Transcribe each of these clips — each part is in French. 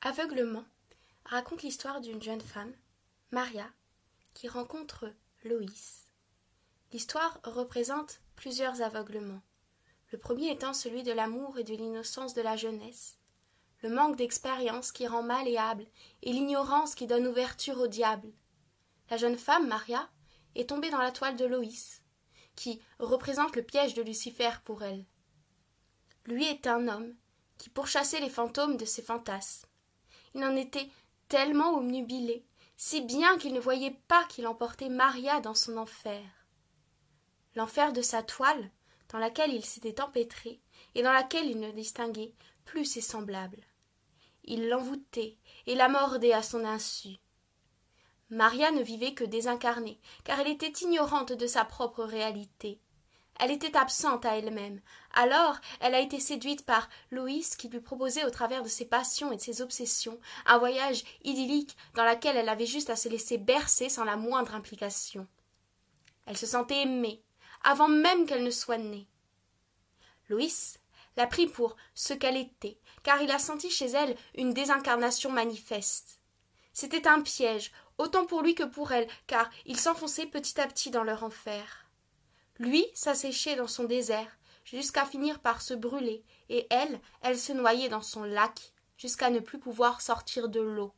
Aveuglement raconte l'histoire d'une jeune femme, Maria, qui rencontre Loïs. L'histoire représente plusieurs aveuglements. Le premier étant celui de l'amour et de l'innocence de la jeunesse, le manque d'expérience qui rend malléable et l'ignorance qui donne ouverture au diable. La jeune femme, Maria, est tombée dans la toile de Loïs, qui représente le piège de Lucifer pour elle. Lui est un homme qui pourchassait les fantômes de ses fantasmes. Il en était tellement obnubilé, si bien qu'il ne voyait pas qu'il emportait Maria dans son enfer. L'enfer de sa toile, dans laquelle il s'était empêtré, et dans laquelle il ne distinguait plus ses semblables. Il l'envoûtait et la mordait à son insu. Maria ne vivait que désincarnée, car elle était ignorante de sa propre réalité. Elle était absente à elle-même. Alors, elle a été séduite par Loïs qui lui proposait, au travers de ses passions et de ses obsessions, un voyage idyllique dans lequel elle avait juste à se laisser bercer sans la moindre implication. Elle se sentait aimée, avant même qu'elle ne soit née. Loïs l'a pris pour ce qu'elle était, car il a senti chez elle une désincarnation manifeste. C'était un piège, autant pour lui que pour elle, car il s'enfonçait petit à petit dans leur enfer. Lui s'asséchait dans son désert, jusqu'à finir par se brûler, et elle se noyait dans son lac, jusqu'à ne plus pouvoir sortir de l'eau.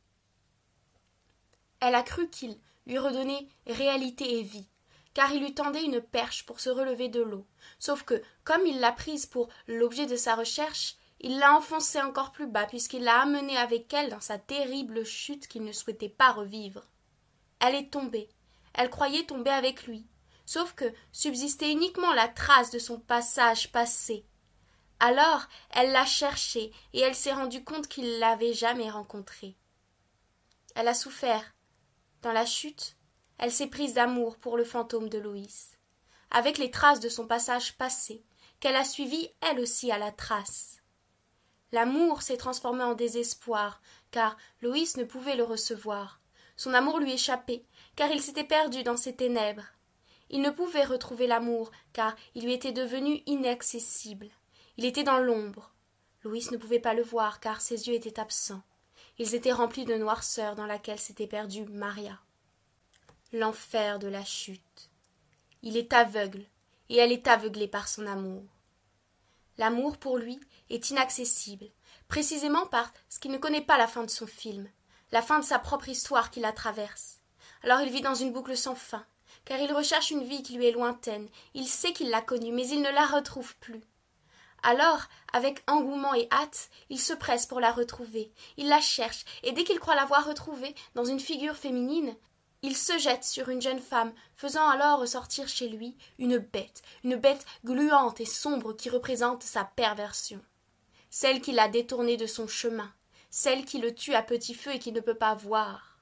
Elle a cru qu'il lui redonnait réalité et vie, car il lui tendait une perche pour se relever de l'eau, sauf que, comme il l'a prise pour l'objet de sa recherche, il l'a enfoncée encore plus bas, puisqu'il l'a amenée avec elle dans sa terrible chute qu'il ne souhaitait pas revivre. Elle est tombée, elle croyait tomber avec lui, sauf que subsistait uniquement la trace de son passage passé. Alors elle l'a cherché, et elle s'est rendue compte qu'il ne l'avait jamais rencontré. Elle a souffert. Dans la chute, elle s'est prise d'amour pour le fantôme de Loïs, avec les traces de son passage passé, qu'elle a suivi elle aussi à la trace. L'amour s'est transformé en désespoir, car Loïs ne pouvait le recevoir. Son amour lui échappait, car il s'était perdu dans ses ténèbres. Il ne pouvait retrouver l'amour, car il lui était devenu inaccessible. Il était dans l'ombre. Loïs ne pouvait pas le voir, car ses yeux étaient absents. Ils étaient remplis de noirceur dans laquelle s'était perdue Maria. L'enfer de la chute. Il est aveugle, et elle est aveuglée par son amour. L'amour, pour lui, est inaccessible, précisément parce qu'il ne connaît pas la fin de son film, la fin de sa propre histoire qui la traverse. Alors il vit dans une boucle sans fin, car il recherche une vie qui lui est lointaine, il sait qu'il l'a connue, mais il ne la retrouve plus. Alors, avec engouement et hâte, il se presse pour la retrouver, il la cherche, et dès qu'il croit l'avoir retrouvée dans une figure féminine, il se jette sur une jeune femme, faisant alors ressortir chez lui une bête gluante et sombre qui représente sa perversion. Celle qui l'a détourné de son chemin, celle qui le tue à petit feu et qui ne peut pas voir.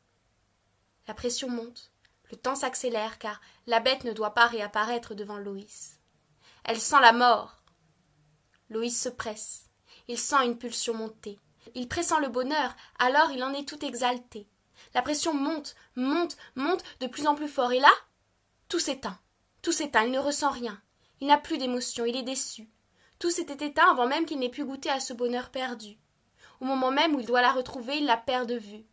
La pression monte, le temps s'accélère car la bête ne doit pas réapparaître devant Loïs. Elle sent la mort. Loïs se presse, il sent une pulsion monter. Il pressent le bonheur, alors il en est tout exalté. La pression monte de plus en plus fort, et là, tout s'éteint, il ne ressent rien, il n'a plus d'émotion, il est déçu. Tout s'était éteint avant même qu'il n'ait pu goûter à ce bonheur perdu. Au moment même où il doit la retrouver, il la perd de vue.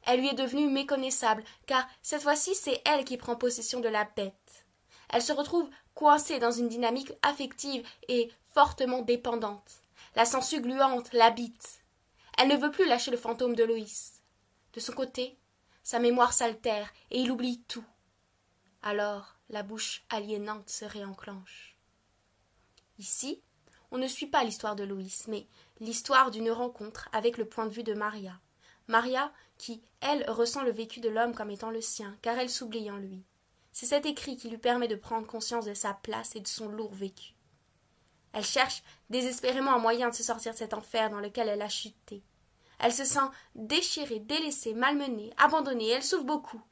Elle lui est devenue méconnaissable, car cette fois-ci, c'est elle qui prend possession de la bête. Elle se retrouve coincée dans une dynamique affective et fortement dépendante. La sangsue gluante l'habite. Elle ne veut plus lâcher le fantôme de Loïs. De son côté, sa mémoire s'altère et il oublie tout. Alors, la bouche aliénante se réenclenche. Ici, on ne suit pas l'histoire de Loïs, mais l'histoire d'une rencontre avec le point de vue de Maria. Maria qui, elle, ressent le vécu de l'homme comme étant le sien, car elle s'oublie en lui. C'est cet écrit qui lui permet de prendre conscience de sa place et de son lourd vécu. Elle cherche désespérément un moyen de se sortir de cet enfer dans lequel elle a chuté. Elle se sent déchirée, délaissée, malmenée, abandonnée, et elle souffre beaucoup.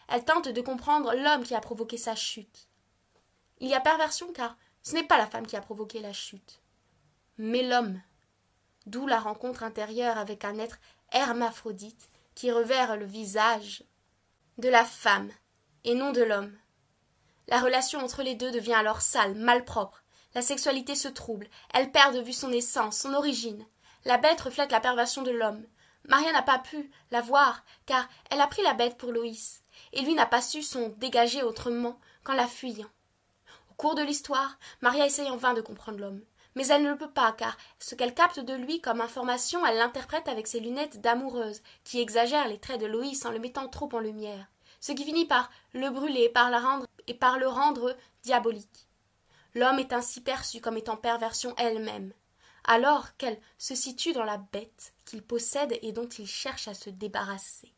Elle tente de comprendre l'homme qui a provoqué sa chute. Il y a perversion car ce n'est pas la femme qui a provoqué la chute, mais l'homme. D'où la rencontre intérieure avec un être hermaphrodite qui revêt le visage de la femme et non de l'homme. La relation entre les deux devient alors sale, malpropre. La sexualité se trouble, elle perd de vue son essence, son origine. La bête reflète la perversion de l'homme. Maria n'a pas pu la voir, car elle a pris la bête pour Loïs, et lui n'a pas su s'en dégager autrement qu'en la fuyant. Au cours de l'histoire, Maria essaye en vain de comprendre l'homme. Mais elle ne le peut pas, car ce qu'elle capte de lui comme information, elle l'interprète avec ses lunettes d'amoureuse, qui exagèrent les traits de Loïs en le mettant trop en lumière, ce qui finit par le brûler par le rendre diabolique. L'homme est ainsi perçu comme étant perversion elle-même, alors qu'elle se situe dans la bête qu'il possède et dont il cherche à se débarrasser.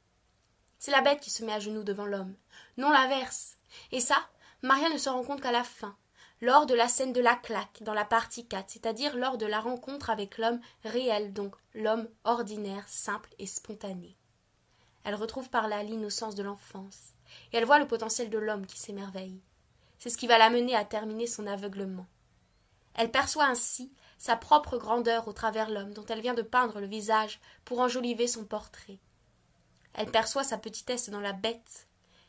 C'est la bête qui se met à genoux devant l'homme, non l'inverse, et ça, Maria ne se rend compte qu'à la fin, lors de la scène de la claque, dans la partie 4, c'est-à-dire lors de la rencontre avec l'homme réel, donc l'homme ordinaire, simple et spontané. Elle retrouve par là l'innocence de l'enfance, et elle voit le potentiel de l'homme qui s'émerveille. C'est ce qui va l'amener à terminer son aveuglement. Elle perçoit ainsi sa propre grandeur au travers l'homme dont elle vient de peindre le visage pour enjoliver son portrait. Elle perçoit sa petitesse dans la bête,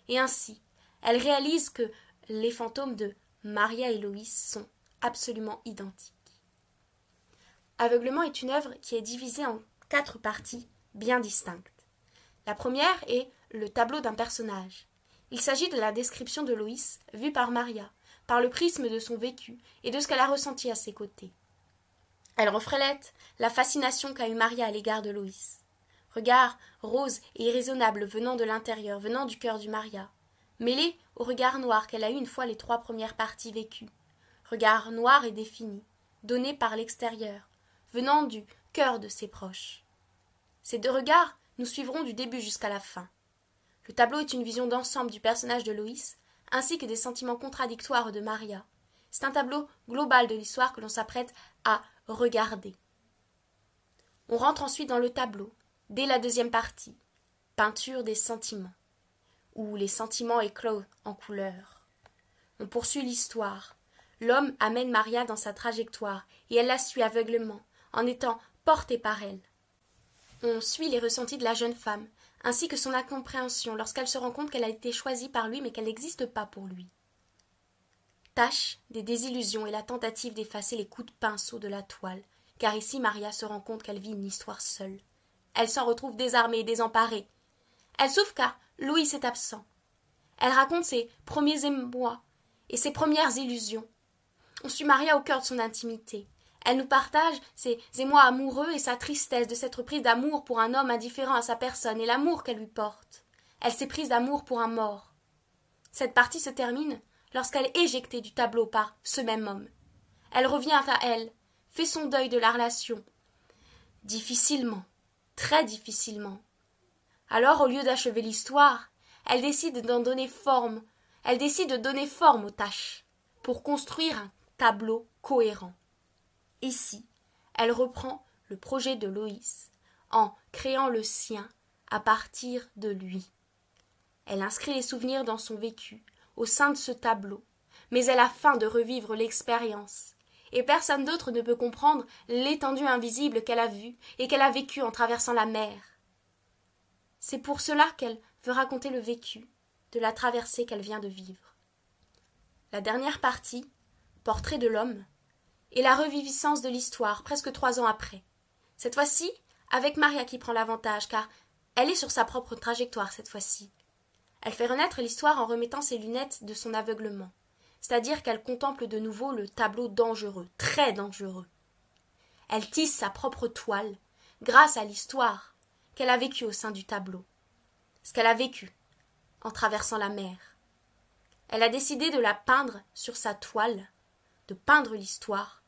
et ainsi, elle réalise que les fantômes de Maria et Loïs sont absolument identiques. Aveuglement est une œuvre qui est divisée en 4 parties bien distinctes. La première est le tableau d'un personnage. Il s'agit de la description de Loïs, vue par Maria, par le prisme de son vécu et de ce qu'elle a ressenti à ses côtés. Elle reflète la fascination qu'a eue Maria à l'égard de Loïs. Regard rose et irraisonnable venant de l'intérieur, venant du cœur du Maria, mêlé au regard noir qu'elle a eu une fois les 3 premières parties vécues. Regard noir et défini, donné par l'extérieur, venant du cœur de ses proches. Ces 2 regards nous suivront du début jusqu'à la fin. Le tableau est une vision d'ensemble du personnage de Loïs, ainsi que des sentiments contradictoires de Maria. C'est un tableau global de l'histoire que l'on s'apprête à regarder. On rentre ensuite dans le tableau, dès la 2e partie, peinture des sentiments, où les sentiments éclosent en couleurs. On poursuit l'histoire. L'homme amène Maria dans sa trajectoire, et elle la suit aveuglément, en étant portée par elle. On suit les ressentis de la jeune femme, ainsi que son incompréhension lorsqu'elle se rend compte qu'elle a été choisie par lui mais qu'elle n'existe pas pour lui. Tâche des désillusions et la tentative d'effacer les coups de pinceau de la toile, car ici Maria se rend compte qu'elle vit une histoire seule. Elle s'en retrouve désarmée et désemparée. Elle souffre car Loïs est absent. Elle raconte ses premiers émois et ses premières illusions. On suit Maria au cœur de son intimité. Elle nous partage ses émois amoureux et sa tristesse de s'être prise d'amour pour un homme indifférent à sa personne et l'amour qu'elle lui porte. Elle s'est prise d'amour pour un mort. Cette partie se termine lorsqu'elle est éjectée du tableau par ce même homme. Elle revient à elle, fait son deuil de la relation. Difficilement, très difficilement. Alors, au lieu d'achever l'histoire, elle décide d'en donner forme. Elle décide de donner forme aux tâches pour construire un tableau cohérent. Ici, elle reprend le projet de Loïs en créant le sien à partir de lui. Elle inscrit les souvenirs dans son vécu, au sein de ce tableau, mais elle a faim de revivre l'expérience, et personne d'autre ne peut comprendre l'étendue invisible qu'elle a vue et qu'elle a vécue en traversant la mer. C'est pour cela qu'elle veut raconter le vécu de la traversée qu'elle vient de vivre. La dernière partie, portrait de l'homme, et la reviviscence de l'histoire, presque 3 ans après. Cette fois-ci, avec Maria qui prend l'avantage, car elle est sur sa propre trajectoire cette fois-ci. Elle fait renaître l'histoire en remettant ses lunettes de son aveuglement, c'est-à-dire qu'elle contemple de nouveau le tableau dangereux, très dangereux. Elle tisse sa propre toile, grâce à l'histoire qu'elle a vécue au sein du tableau, ce qu'elle a vécu en traversant la mer. Elle a décidé de la peindre sur sa toile, de peindre l'histoire,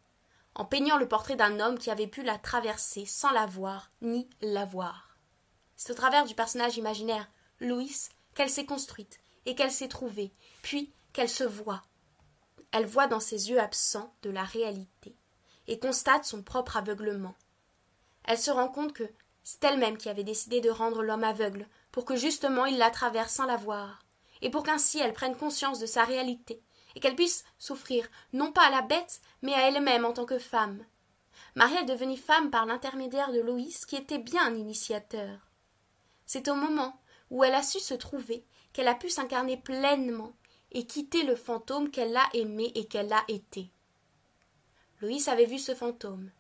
en peignant le portrait d'un homme qui avait pu la traverser sans la voir ni la voir. C'est au travers du personnage imaginaire, Loïs, qu'elle s'est construite et qu'elle s'est trouvée, puis qu'elle se voit. Elle voit dans ses yeux absents de la réalité et constate son propre aveuglement. Elle se rend compte que c'est elle-même qui avait décidé de rendre l'homme aveugle pour que justement il la traverse sans la voir, et pour qu'ainsi elle prenne conscience de sa réalité et qu'elle puisse souffrir, non pas à la bête, mais à elle-même en tant que femme. Maria est devenue femme par l'intermédiaire de Loïs, qui était bien un initiateur. C'est au moment où elle a su se trouver qu'elle a pu s'incarner pleinement et quitter le fantôme qu'elle a aimé et qu'elle a été. Loïs avait vu ce fantôme,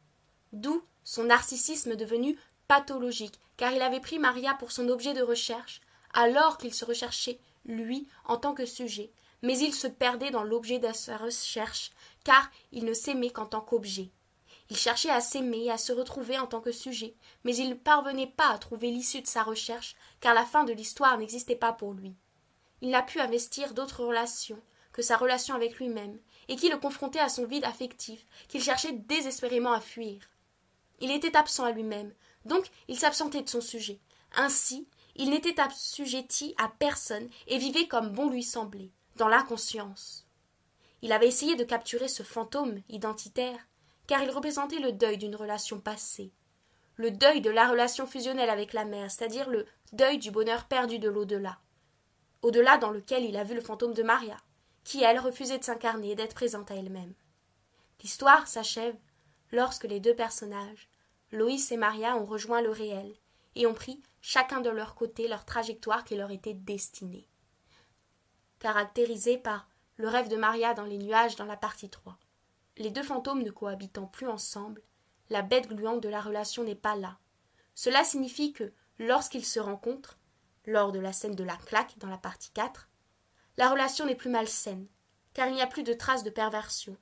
d'où son narcissisme devenu pathologique, car il avait pris Maria pour son objet de recherche, alors qu'il se recherchait, lui, en tant que sujet, mais il se perdait dans l'objet de sa recherche, car il ne s'aimait qu'en tant qu'objet. Il cherchait à s'aimer et à se retrouver en tant que sujet, mais il ne parvenait pas à trouver l'issue de sa recherche, car la fin de l'histoire n'existait pas pour lui. Il n'a pu investir d'autres relations que sa relation avec lui-même, et qui le confrontait à son vide affectif, qu'il cherchait désespérément à fuir. Il était absent à lui-même, donc il s'absentait de son sujet. Ainsi, il n'était assujetti à personne et vivait comme bon lui semblait, dans l'inconscience. Il avait essayé de capturer ce fantôme identitaire, car il représentait le deuil d'une relation passée, le deuil de la relation fusionnelle avec la mère, c'est-à-dire le deuil du bonheur perdu de l'au-delà, au-delà dans lequel il a vu le fantôme de Maria, qui, elle, refusait de s'incarner et d'être présente à elle-même. L'histoire s'achève lorsque les deux personnages, Loïs et Maria, ont rejoint le réel et ont pris chacun de leur côté leur trajectoire qui leur était destinée. Caractérisée par le rêve de Maria dans les nuages dans la partie 3. Les deux fantômes ne cohabitant plus ensemble, la bête gluante de la relation n'est pas là. Cela signifie que, lorsqu'ils se rencontrent, lors de la scène de la claque dans la partie 4, la relation n'est plus malsaine, car il n'y a plus de traces de perversion,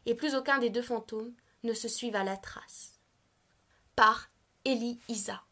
et plus aucun des deux fantômes ne se suivent à la trace. Par Élie Isa.